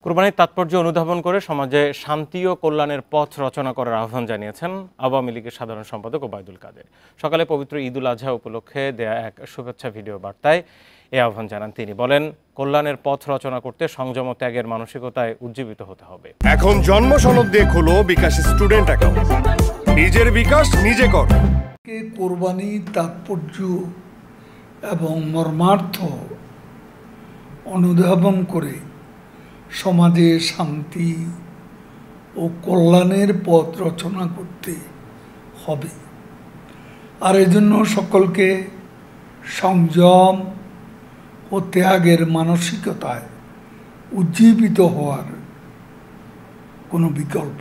কোরবানির তাৎপর্য অনুধাবন করে সমাজে শান্তি ও কল্যাণের পথ রচনা করার আহ্বান জানিয়েছেন আওয়ামী লীগের সাধারণ সম্পাদক ওবায়দুল কাদের। সকালে পবিত্র ঈদুল আজহা উপলক্ষে দেয়া এক শুভেচ্ছা ভিডিও বার্তায় এই আহ্বান জানান তিনি। বলেন, কল্যাণের পথ রচনা করতে সংযম ও ত্যাগের মানসিকতায় উজ্জীবিত হতে হবে। এখন জন্ম সনদ দিয়ে খোলো বিকাশ স্টুডেন্ট অ্যাকাউন্ট। নিজের বিকাশ নিজে কর। কোরবানির তাৎপর্য এবং মর্মার্থ অনুধাবন করে সমাজে শান্তি ও কল্যাণের পথ রচনা করতে হবে। আর এজন্য সকলকে সংযম ও ত্যাগের মানসিকতায় উজ্জীবিত হওয়ার কোনো বিকল্প